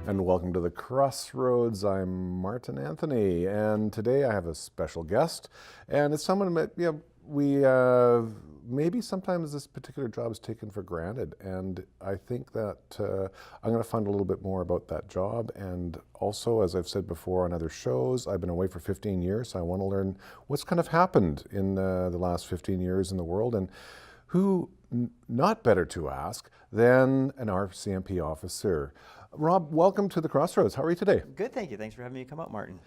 and welcome to the Crossroads. I'm Martin Anthony, and today I have a special guest, and it's someone that we maybe sometimes this particular job is taken for granted, and I think that I'm going to find a little bit more about that job. And also, as I've said before on other shows, I've been away for 15 years, so I want to learn what's kind of happened in the last 15 years in the world, and who not better to ask than an RCMP officer. Rob, welcome to the Crossroads. How are you today? Good, thank you. Thanks for having me come out, Martin.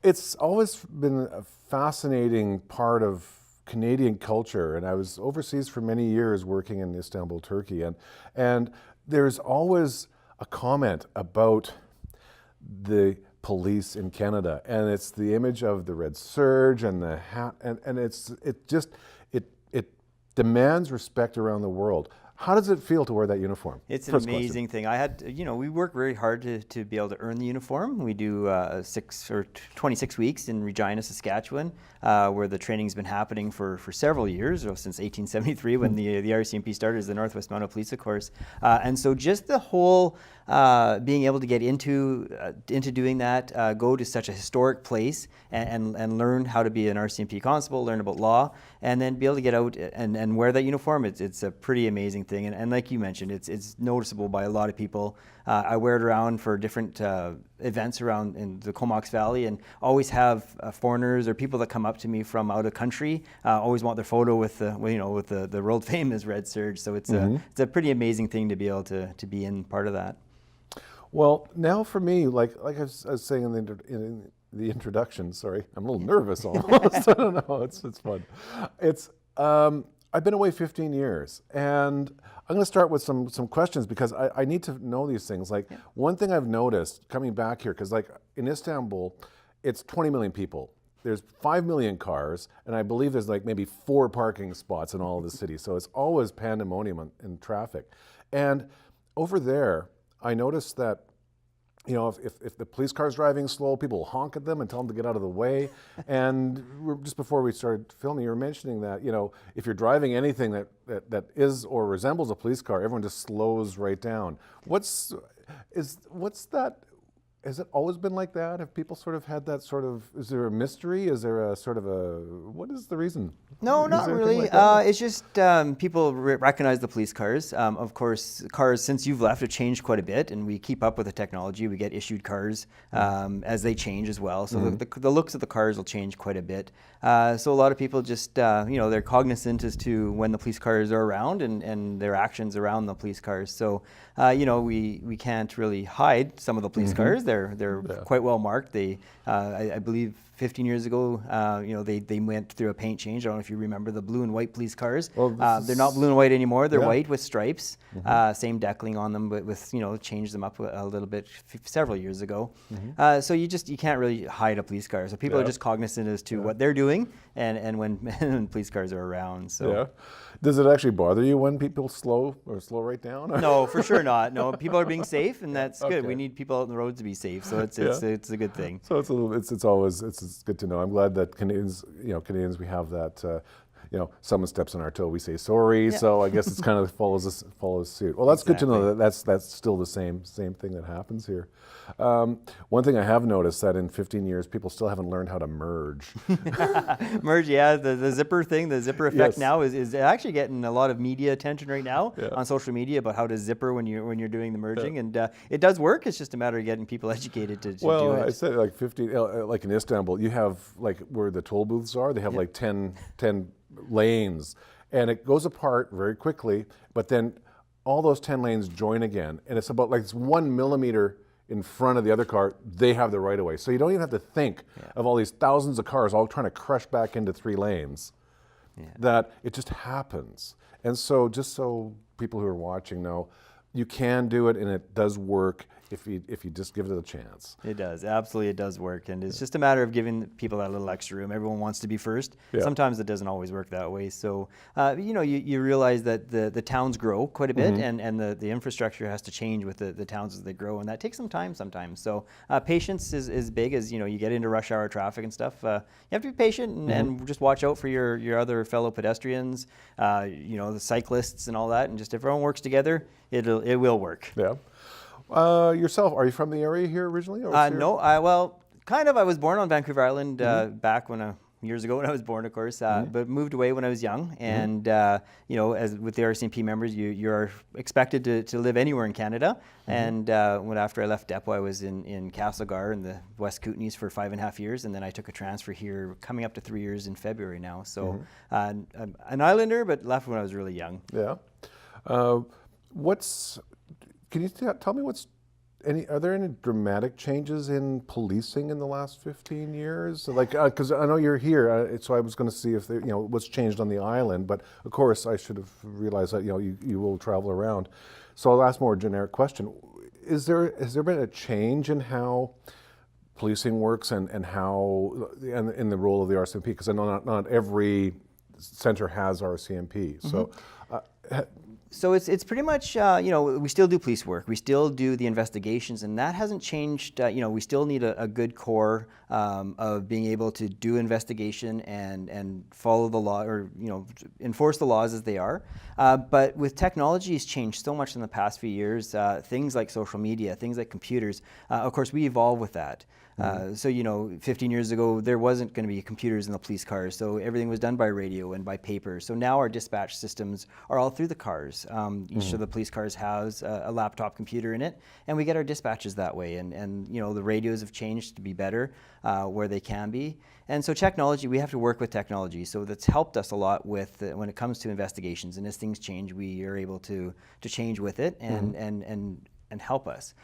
It's always been a fascinating part of Canadian culture, and I was overseas for many years working in Istanbul, Turkey, and there's always a comment about the police in Canada, and it's the image of the red serge and the hat, and it demands respect around the world. How does it feel to wear that uniform? It's an amazing thing. We work very hard to be able to earn the uniform. We do 26 weeks in Regina, Saskatchewan, where the training's been happening for several years, or since 1873 when the RCMP started as the Northwest Mounted Police, of course. And so just the whole being able to get into doing that, go to such a historic place and learn how to be an RCMP constable, learn about law, and then be able to get out and wear that uniform, it's a pretty amazing thing. And like you mentioned, it's noticeable by a lot of people. I wear it around for different events around in the Comox Valley, and always have foreigners or people that come up to me from out of country always want their photo with the world famous red serge. So it's a pretty amazing thing to be able to be in part of that. Well, now for me, like I was saying in the introduction, sorry, I'm a little nervous almost. I don't know, it's fun. I've been away 15 years, and I'm going to start with some questions because I need to know these things. One thing I've noticed coming back here, because in Istanbul, it's 20 million people. There's 5 million cars, and I believe there's maybe 4 parking spots in all of the city. So it's always pandemonium in traffic. And over there, I noticed that if the police car's driving slow, people will honk at them and tell them to get out of the way. And just before we started filming, you were mentioning that, if you're driving anything that is or resembles a police car, everyone just slows right down. What's that? Has it always been like that? Have people sort of had that sort of, is there a mystery? Is there a sort of what is the reason? No, not really. It's just people recognize the police cars. Of course, cars, since you've left, have changed quite a bit, and we keep up with the technology. We get issued cars as they change as well. So the looks of the cars will change quite a bit. So a lot of people just, they're cognizant as to when the police cars are around and their actions around the police cars. So, we can't really hide some of the police cars. They're quite well marked. I believe 15 years ago, they went through a paint change. I don't know if you remember the blue and white police cars. Well, they're not blue and white anymore. They're white with stripes, same deckling on them, but with, changed them up a little bit several years ago. So you can't really hide a police car. So people are just cognizant as to what they're doing and when police cars are around. So. Yeah. Does it actually bother you when people slow right down? No, for sure not. No, people are being safe, and that's good. We need people out on the road to be safe, so it's a good thing. So it's good to know. I'm glad that Canadians, we have that. Someone steps on our toe, we say sorry. Yeah. So I guess it's kind of follows suit. Well, that's good to know that that's still the same thing that happens here. One thing I have noticed that in 15 years, people still haven't learned how to merge. Merge, yeah. The zipper thing, the zipper effect now is actually getting a lot of media attention right now on social media about how to zipper when you're doing the merging, and it does work. It's just a matter of getting people educated to do it. Well, I said 15, like in Istanbul, you have where the toll booths are. They have 10 lanes, and it goes apart very quickly, but then all those 10 lanes join again, and it's about it's 1 millimeter in front of the other car. They have the right of way, so you don't even have to think of all these thousands of cars all trying to crush back into 3 lanes. That it just happens. And so just so people who are watching know, you can do it, and it does work if you just give it a chance. It does. Absolutely, it does work. And it's just a matter of giving people that little extra room. Everyone wants to be first. Yeah. Sometimes it doesn't always work that way. So, you realize that the towns grow quite a bit, and the infrastructure has to change with the towns as they grow, and that takes some time sometimes. So patience is big as, you get into rush hour traffic and stuff. You have to be patient and just watch out for your other fellow pedestrians, the cyclists and all that, and just if everyone works together, it will work. Yeah. Yourself, are you from the area here originally? Or what's your- No, well, kind of. I was born on Vancouver Island back when years ago when I was born, of course, but moved away when I was young. And you know, as with the RCMP members, you're expected to live anywhere in Canada. And when after I left Depot, I was in Castlegar in the West Kootenays for 5.5 years, and then I took a transfer here, coming up to 3 years in February now. So I'm an Islander, but left when I was really young. Yeah. Can you tell me are there any dramatic changes in policing in the last 15 years? Like, because I know you're here, so I was going to see if what's changed on the island. But of course, I should have realized that you will travel around. So I'll ask more generic question: has there been a change in how policing works and how in the role of the RCMP? Because I know not every center has RCMP. So. So it's pretty much, we still do police work. We still do the investigations, and that hasn't changed. We still need a good core of being able to do investigation and follow the law, or, enforce the laws as they are. But with technology has changed so much in the past few years, things like social media, things like computers, of course, we evolve with that. So, 15 years ago, there wasn't going to be computers in the police cars, so everything was done by radio and by paper. So now our dispatch systems are all through the cars. Each of the police cars has a laptop computer in it, and we get our dispatches that way. And the radios have changed to be better where they can be. And so technology, we have to work with technology. So that's helped us a lot with when it comes to investigations. And as things change, we are able to change with it and help us.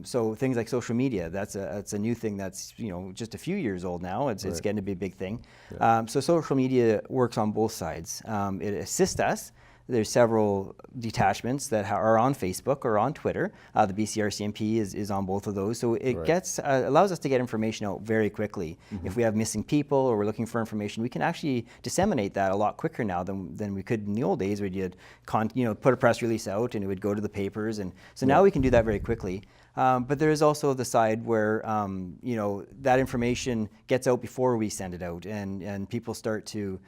So things like social media, that's a new thing that's just a few years old now. It's getting to be a big thing. Yeah. So social media works on both sides. It assists us. There's several detachments that are on Facebook or on Twitter. The BC RCMP is on both of those. So it allows us to get information out very quickly. If we have missing people or we're looking for information, we can actually disseminate that a lot quicker now than we could in the old days, where you'd put a press release out and it would go to the papers. And so now we can do that very quickly. But there is also the side where that information gets out before we send it out, and people start to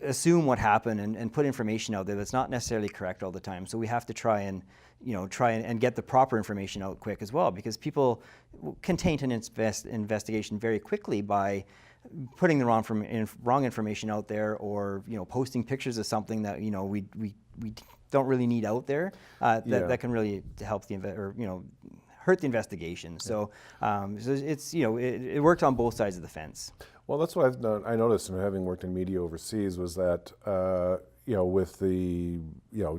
assume what happened and put information out there that's not necessarily correct all the time. So we have to try and get the proper information out quick as well, because people can taint an investigation very quickly by putting the wrong information out there, or posting pictures of something that we don't really need out there that can really help hurt the investigation. So, so it's it worked on both sides of the fence. Well, that's what I noticed, and having worked in media overseas, was that with the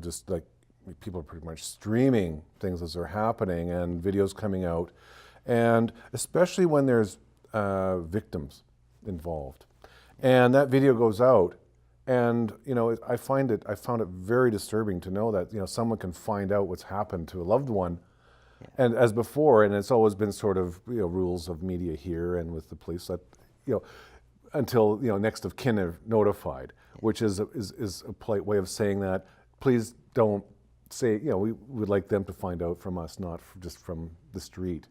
just like people are pretty much streaming things as they're happening, and videos coming out, and especially when there's victims involved, and that video goes out, and I found it very disturbing to know that someone can find out what's happened to a loved one. And as before, and it's always been sort of rules of media here and with the police that until next of kin are notified, which is a polite way of saying that please don't say we would like them to find out from us, not just from the street.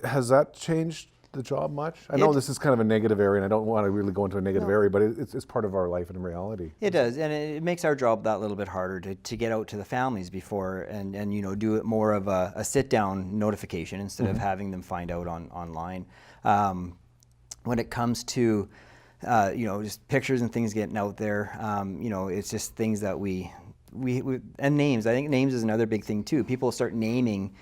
Has that changed the job much? I know this is kind of a negative area, and I don't want to really go into a negative area, but it's part of our life and reality. It does, and it makes our job that little bit harder to get out to the families before and do it more of a sit-down notification instead of having them find out online. When it comes to just pictures and things getting out there, it's just things that we and names. I think names is another big thing too. People start naming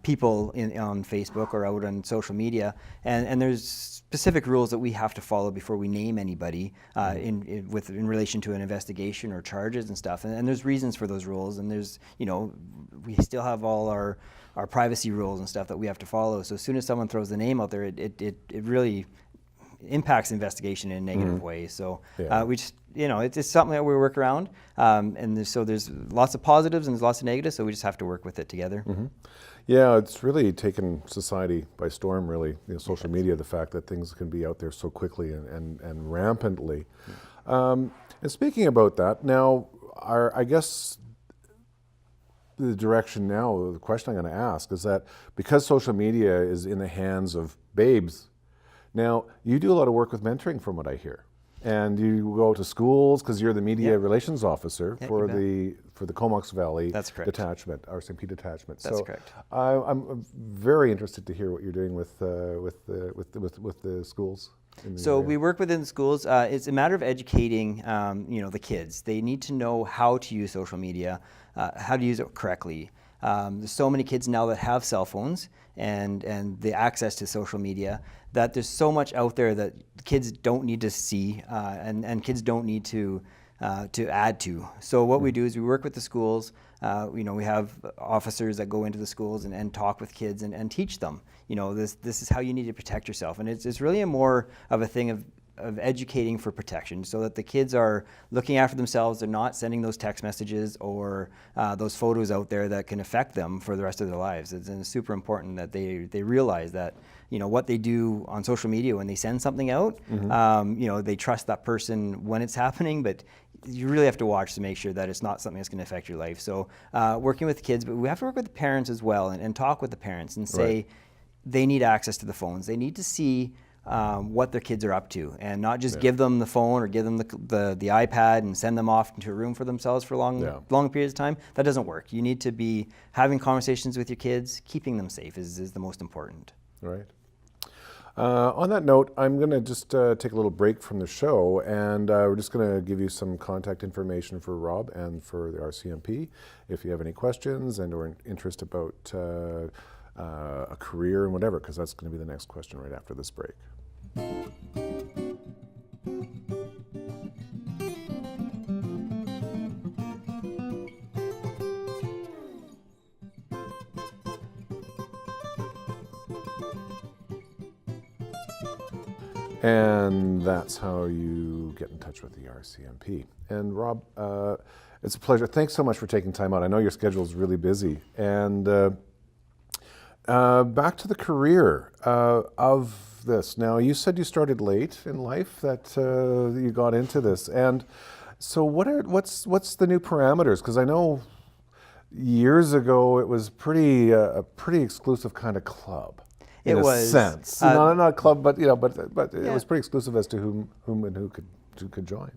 people on Facebook or out on social media, and there's specific rules that we have to follow before we name anybody in relation to an investigation or charges and stuff. And there's reasons for those rules, and there's we still have all our privacy rules and stuff that we have to follow. So as soon as someone throws the name out there, it really impacts investigation in a negative way. So we just, it's something that we work around, and there's lots of positives and there's lots of negatives, so we just have to work with it together. Yeah, it's really taken society by storm, really, social media, the fact that things can be out there so quickly and rampantly. And speaking about that, now, I guess the direction now, the question I'm going to ask is that because social media is in the hands of babes, now, you do a lot of work with mentoring from what I hear. And you go to schools because you're the media Yep. relations officer Yeah, for you the Comox Valley That's correct. Detachment, RCMP Detachment. That's So correct. I'm very interested to hear what you're doing with the schools. In the So area. we work within schools. It's a matter of educating, the kids. They need to know how to use social media, how to use it correctly. There's so many kids now that have cell phones and the access to social media that there's so much out there that kids don't need to see and kids don't need to add to. So what we do is we work with the schools. We have officers that go into the schools and talk with kids and teach them. This is how you need to protect yourself, and it's really a more of a thing of educating for protection, so that the kids are looking after themselves. They're not sending those text messages or those photos out there that can affect them for the rest of their lives. It's super important that they realize that what they do on social media when they send something out. They trust that person when it's happening, but you really have to watch to make sure that it's not something that's going to affect your life. So working with kids, but we have to work with the parents as well and talk with the parents and say, Right. They need access to the phones. They need to see what their kids are up to, and not just give them the phone or give them the iPad and send them off into a room for themselves for long periods of time. That doesn't work. You need to be having conversations with your kids. Keeping them safe is the most important. Right. On that note, I'm going to just take a little break from the show, and we're just going to give you some contact information for Rob and for the RCMP. If you have any questions and or interest about a career and whatever, because that's going to be the next question right after this break. And that's how you get in touch with the RCMP. And Rob, it's a pleasure. Thanks so much for taking time out. I know your schedule is really busy. And back to the career of this. Now, you said you started late in life, that you got into this. And so what's the new parameters? Because I know years ago it was a pretty exclusive kind of club. In It a was sense, not a club, but but it Yeah. was pretty exclusive as to whom and who could join.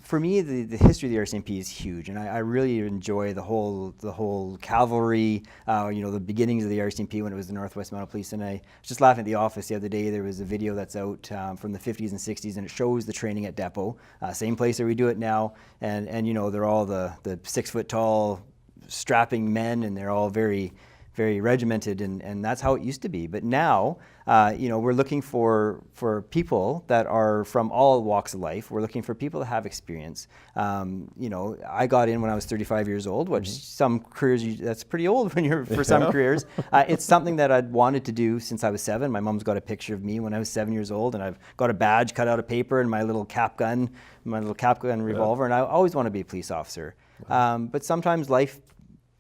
For me, the history of the RCMP is huge, and I really enjoy the whole cavalry. The beginnings of the RCMP when it was the Northwest Mounted Police. And I was just laughing at the office the other day. There was a video that's out from the 50s and 60s, and it shows the training at Depot, same place where we do it now. And they're all the 6 foot tall, strapping men, and they're all very regimented, and that's how it used to be. But now, we're looking for people that are from all walks of life. We're looking for people that have experience. I got in when I was 35 years old, which some careers, that's pretty old when you're for some careers. It's something that I'd wanted to do since I was 7. My mom's got a picture of me when I was 7 years old, and I've got a badge cut out of paper and my little cap gun revolver, and I always want to be a police officer. But sometimes life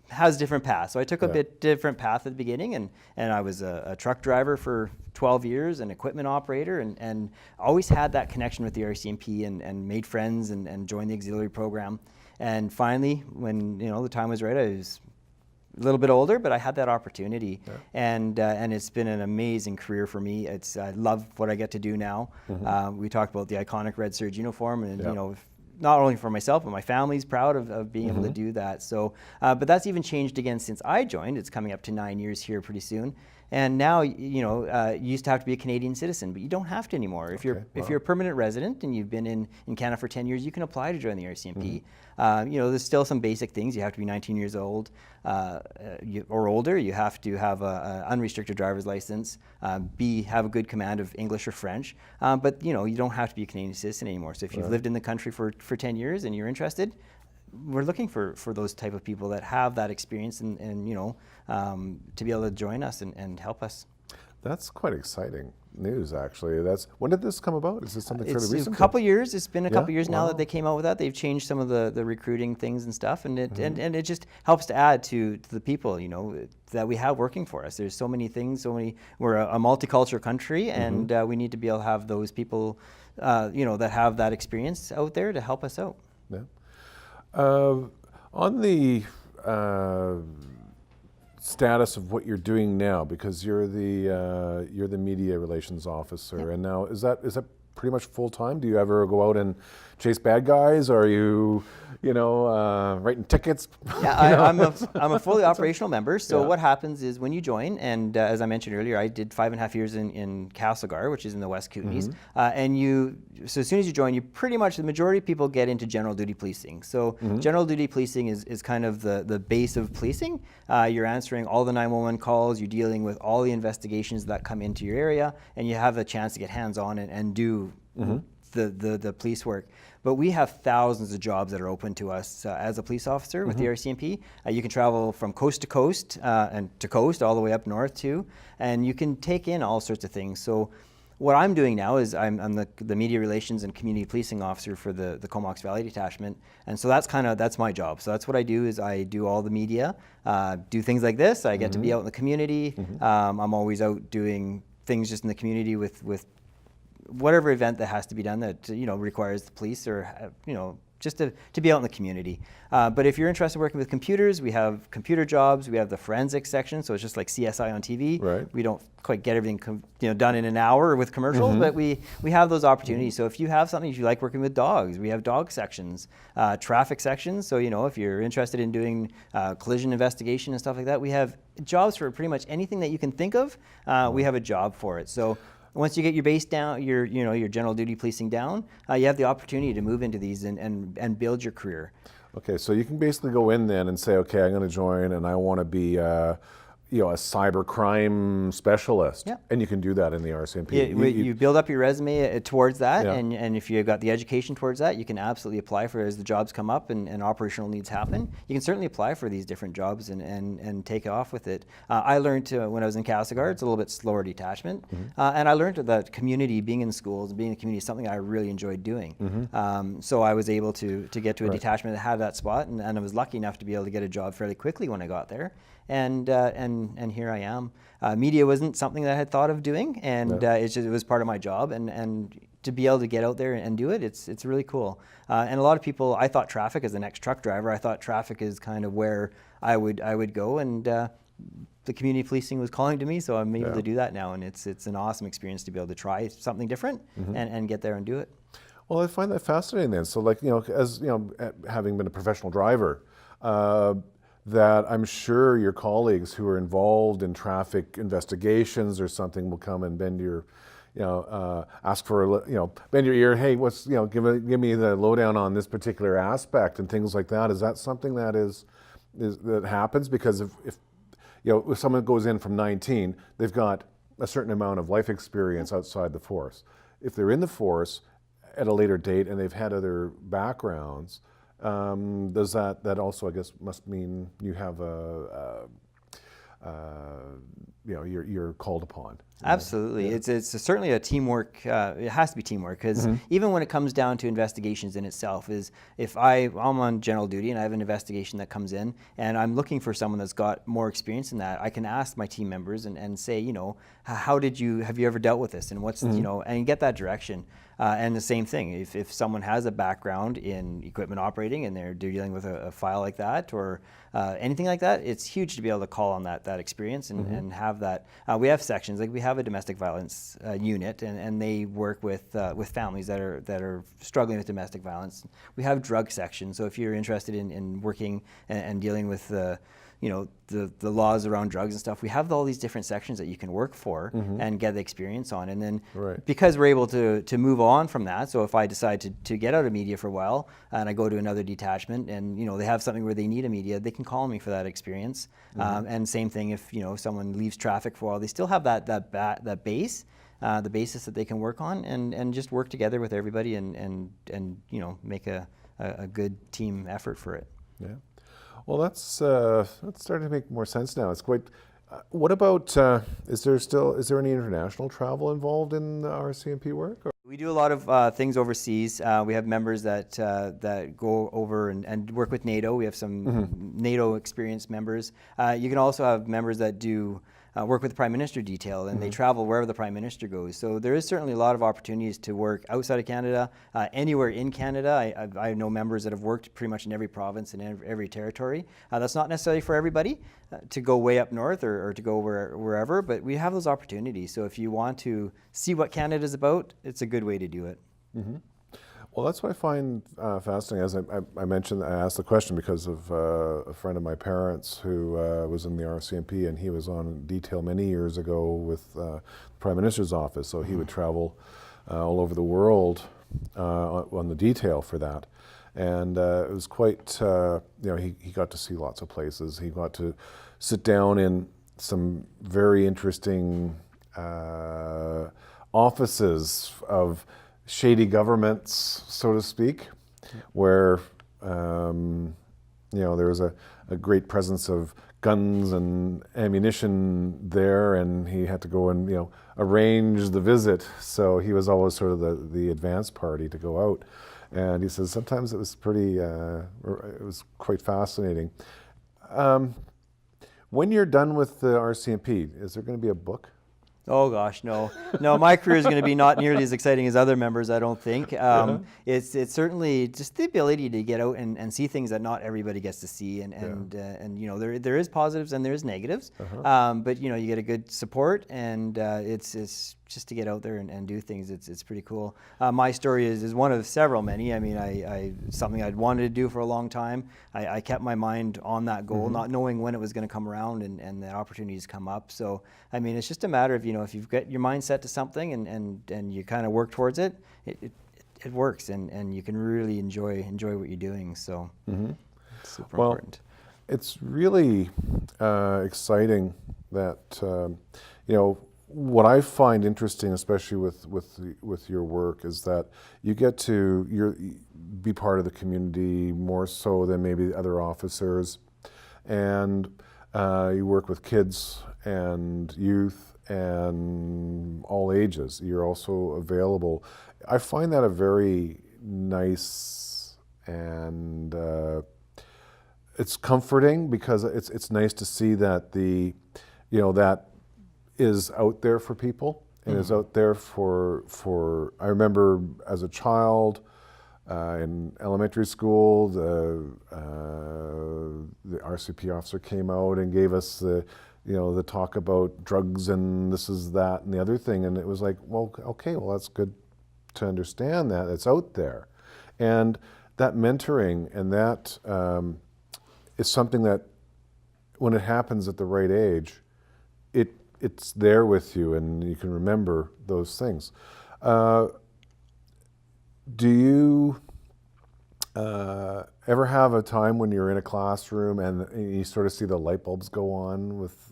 has different paths. So I took a bit different path at the beginning, and I was a truck driver for 12 years, an equipment operator, and always had that connection with the RCMP and made friends and joined the auxiliary program. And finally, when the time was right, I was a little bit older, but I had that opportunity, and it's been an amazing career for me. I love what I get to do now. We talked about the iconic red serge uniform, and not only for myself, but my family's proud of being able to do that. So, but that's even changed again since I joined. It's coming up to 9 years here pretty soon. And now, you used to have to be a Canadian citizen, but you don't have to anymore. If you're a permanent resident and you've been in Canada for 10 years, you can apply to join the RCMP. There's still some basic things. You have to be 19 years old or older. You have to have an unrestricted driver's license, have a good command of English or French. But you don't have to be a Canadian citizen anymore. So if you've lived in the country for 10 years and you're interested, we're looking for those type of people that have that experience and to be able to join us and help us. That's quite exciting news, actually. When did this come about? Is this something fairly It's recent? a couple years. It's been a couple years now Wow. that they came out with that. They've changed some of the recruiting things and stuff, and it just helps to add to the people that we have working for us. There's so many things. We're a multicultural country, and we need to be able to have those people, that have that experience out there to help us out. Yeah. On the status of what you're doing now, because you're the media relations officer, and now is that pretty much full time? Do you ever go out and chase bad guys? Or are you, writing tickets? Yeah, I'm a fully operational member. So Yeah. what happens is when you join, and as I mentioned earlier, I did 5.5 years in Castlegar, which is in the West Kootenays. So as soon as you join, you pretty much, the majority of people get into general duty policing. So general duty policing is kind of the base of policing. You're answering all the 911 calls, you're dealing with all the investigations that come into your area, and you have a chance to get hands-on and do the police work. But we have thousands of jobs that are open to us as a police officer with the RCMP. You can travel from coast to coast and to coast all the way up north too, and you can take in all sorts of things. So what I'm doing now is I'm the media relations and community policing officer for the Comox Valley Detachment, and so that's my job. So that's what I do, is I do all the media, do things like this. I get to be out in the community. I'm always out doing things just in the community with whatever event that has to be done that requires the police, or just to be out in the community. But if you're interested in working with computers, we have computer jobs. We have the forensics section, so it's just like CSI on TV. Right. We don't quite get everything done in an hour with commercials, but we have those opportunities. So if you have something, if you like working with dogs, we have dog sections, traffic sections. So if you're interested in doing collision investigation and stuff like that, we have jobs for pretty much anything that you can think of. We have a job for it. So once you get your base down, your general duty policing down, you have the opportunity to move into these and build your career. Okay, so you can basically go in then and say, okay, I'm going to join and I want to be a cyber crime specialist. Yeah. And you can do that in the RCMP. You build up your resume towards that, Yeah. and if you've got the education towards that, you can absolutely apply for it as the jobs come up and operational needs happen. You can certainly apply for these different jobs and take off with it. I learned when I was in Castlegar, it's a little bit slower detachment, and I learned that community, being in schools, being in the community, is something I really enjoyed doing. So I was able to get to a detachment that had that spot, and I was lucky enough to be able to get a job fairly quickly when I got there. And here I am. Media wasn't something that I had thought of doing, and it was part of my job. And to be able to get out there and do it, it's really cool. And a lot of people, I thought traffic as the next truck driver. I thought traffic is kind of where I would go, and the community policing was calling to me, so I'm able to do that now, and it's an awesome experience to be able to try something different and get there and do it. Well, I find that fascinating then. So as having been a professional driver, that I'm sure your colleagues who are involved in traffic investigations or something will come and bend your, ask for, bend your ear. Hey, give me the lowdown on this particular aspect and things like that. Is that something that that happens? Because if someone goes in from 19, they've got a certain amount of life experience outside the force. If they're in the force at a later date and they've had other backgrounds, does that also, I guess, must mean you have you're called upon? Absolutely. Yeah. It's certainly a teamwork. It has to be teamwork, because even when it comes down to investigations in itself, is if I'm on general duty and I have an investigation that comes in and I'm looking for someone that's got more experience in that, I can ask my team members and say, have you ever dealt with this, and what's, and get that direction. And the same thing, if someone has a background in equipment operating and they're dealing with a file like that or anything like that, it's huge to be able to call on that experience and have that. We have sections, like we have a domestic violence unit, and they work with families that are struggling with domestic violence. We have drug sections, so if you're interested in working and dealing with the laws around drugs and stuff, we have all these different sections that you can work for and get the experience on. And then because we're able to move on from that, so if I decide to get out of media for a while and I go to another detachment and they have something where they need a media, they can call me for that experience. And same thing if someone leaves traffic for a while, they still have that base. The basis that they can work on and just work together with everybody and make a good team effort for it. Yeah. Well, that's starting to make more sense now. It's quite. What about? Is there any international travel involved in the RCMP work? Or? We do a lot of things overseas. We have members that go over and work with NATO. We have some NATO experienced members. You can also have members that do work with the Prime Minister detail, and they travel wherever the Prime Minister goes. So there is certainly a lot of opportunities to work outside of Canada, anywhere in Canada. I know members that have worked pretty much in every province and every territory. That's not necessarily for everybody to go way up north or to go wherever, but we have those opportunities. So if you want to see what Canada's about, it's a good way to do it. Well, that's what I find fascinating. As I mentioned, I asked the question because of a friend of my parents who was in the RCMP, and he was on detail many years ago with the Prime Minister's office. So he would travel all over the world on the detail for that. And it was quite, he got to see lots of places. He got to sit down in some very interesting offices of shady governments, so to speak, where there was a great presence of guns and ammunition there, and he had to go and arrange the visit. So he was always sort of the advance party to go out. And he says sometimes it was it was quite fascinating. When you're done with the RCMP, is there going to be a book? Oh gosh, no. My career is going to be not nearly as exciting as other members, I don't think. It's certainly just the ability to get out and see things that not everybody gets to see, and there is positives and there is negatives, but you get a good support, and it's just to get out there and do things. It's pretty cool. My story is one of several many. I mean, I something I'd wanted to do for a long time. I kept my mind on that goal, not knowing when it was going to come around, and the opportunities come up. So I mean, it's just a matter of if you've got your mind set to something and you kind of work towards it, it works, and you can really enjoy what you're doing. So it's super important. It's really exciting that what I find interesting, especially with your work, is that you get to be part of the community more so than maybe other officers, and you work with kids and youth and all ages. You're also available. I find that a very nice, and it's comforting, because it's nice to see that that is out there for people, and is out there for I remember as a child in elementary school, the RCP officer came out and gave us the talk about drugs and this is that and the other thing, and it was like, well, okay, well, that's good to understand that it's out there, and that mentoring and that is something that when it happens at the right age, it's there with you, and you can remember those things. Do you ever have a time when you're in a classroom and you sort of see the light bulbs go on with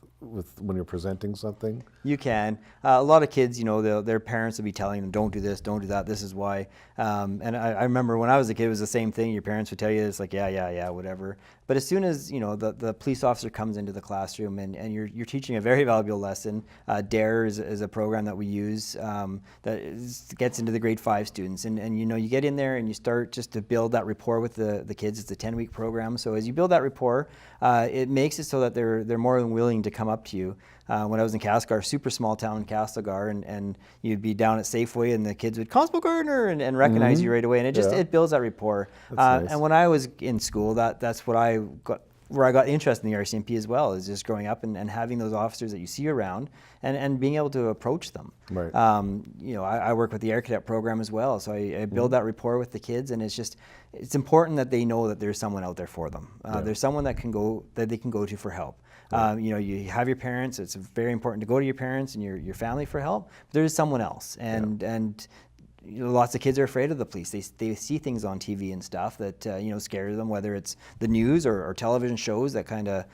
when you're presenting something? You can. A lot of kids, their parents will be telling them, don't do this, don't do that, this is why. And I remember when I was a kid, it was the same thing. Your parents would tell you, it's like, yeah, whatever. But as soon as, the police officer comes into the classroom and you're teaching a very valuable lesson. DARE is a program that we use that gets into the grade 5 students. And you get in there and you start just to build that rapport with the kids. It's a 10-week program. So as you build that rapport, it makes it so that they're more than willing to come up to you. When I was in Castlegar, super small town in Castlegar, and you'd be down at Safeway and the kids would, Constable Gardner, and recognize you right away, and it builds that rapport. Nice. And when I was in school, that's what I got, where I got interest in the RCMP as well, is just growing up and having those officers that you see around and being able to approach them. Right. I work with the Air Cadet program as well, so I build that rapport with the kids, and it's important that they know that there's someone out there for them. There's someone that they can go to for help. You have your parents. It's very important to go to your parents and your family for help. But there is someone else, and lots of kids are afraid of the police. They see things on TV and stuff that scare them, whether it's the news or television shows that kind of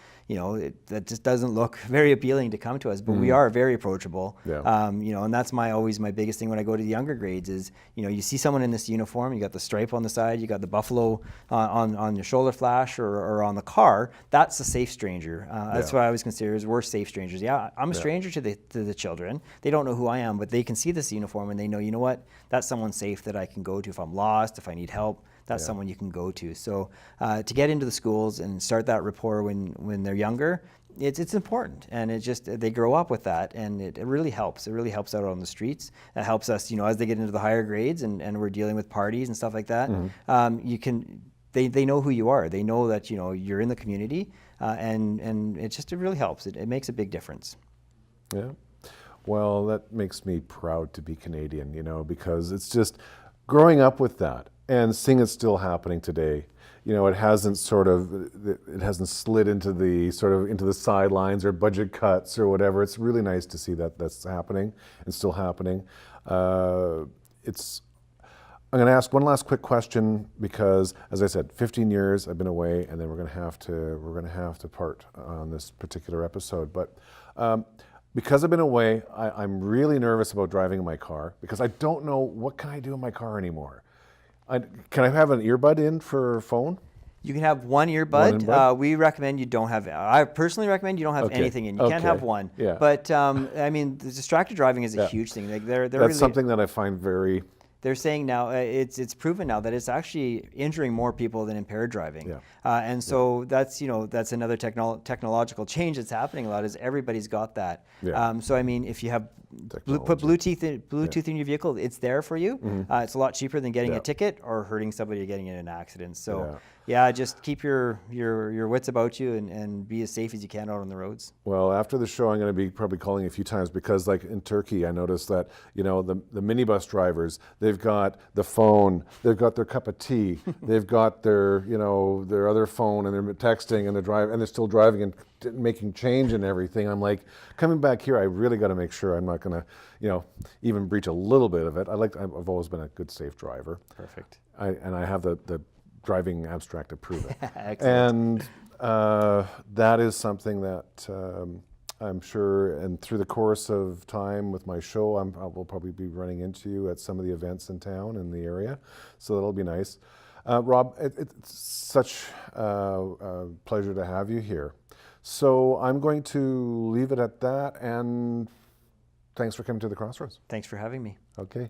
that just doesn't look very appealing to come to us. But we are very approachable. And that's always my biggest thing when I go to the younger grades is you see someone in this uniform, you got the stripe on the side, you got the buffalo on your shoulder flash or on the car. That's a safe stranger. That's what I always consider as we're safe strangers. I'm a stranger to the children. They don't know who I am, but they can see this uniform and they know, what, that's someone safe that I can go to if I'm lost, if I need help. that's someone you can go to. So to get into the schools and start that rapport when they're younger, it's important, and they grow up with that, and it really helps. It really helps out on the streets. It helps us, as they get into the higher grades and we're dealing with parties and stuff like that. They know who you are. They know that you're in the community, and it really helps. It makes a big difference. Yeah. Well, that makes me proud to be Canadian, because it's just growing up with that and seeing it still happening today. It hasn't slid into the sidelines or budget cuts or whatever. It's really nice to see that that's happening and still happening. I'm going to ask one last quick question because, as I said, 15 years I've been away, and then we're going to have to part on this particular episode. But because I've been away, I'm really nervous about driving my car because I don't know what can I do in my car anymore. Can I have an earbud in for phone? You can have one earbud. We recommend you don't have. I personally recommend you don't have anything in. You can't have one. Yeah. But I mean, the distracted driving is a huge thing. Like That's really, something that I find very. They're saying now it's proven now that it's actually injuring more people than impaired driving. Yeah. And so that's another technological change that's happening a lot. Is everybody's got that. Yeah. So I mean, if you have put Bluetooth in your vehicle, it's there for you. It's a lot cheaper than getting a ticket or hurting somebody or getting in an accident. So just keep your wits about you and be as safe as you can out on the roads. Well, after the show, I'm going to be probably calling a few times because, like in Turkey, I noticed that the minibus drivers, they've got the phone, they've got their cup of tea, they've got their other phone, and they're texting and they're still driving and making change and everything. I'm like, coming back here, I really got to make sure I'm not going to, even breach a little bit of it. I've always been a good, safe driver. Perfect. And I have the driving abstract to prove it. Excellent. And that is something that I'm sure, and through the course of time with my show, I will probably be running into you at some of the events in town in the area. So that'll be nice. Rob, it's such a pleasure to have you here. So I'm going to leave it at that, and thanks for coming to the Crossroads. Thanks for having me. Okay.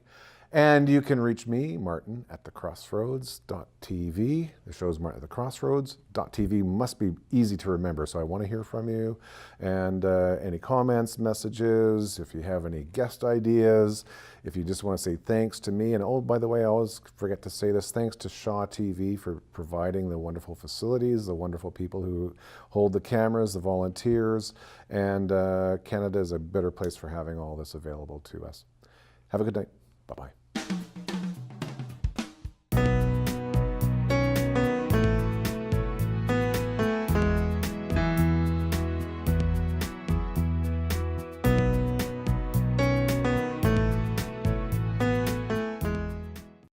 And you can reach me, Martin, at thecrossroads.tv. The show's Martin at thecrossroads.tv. Must be easy to remember, so I want to hear from you. And any comments, messages, if you have any guest ideas, if you just want to say thanks to me. And oh, by the way, I always forget to say this, thanks to ShawTV for providing the wonderful facilities, the wonderful people who hold the cameras, the volunteers, and Canada is a better place for having all this available to us. Have a good night. Bye-bye.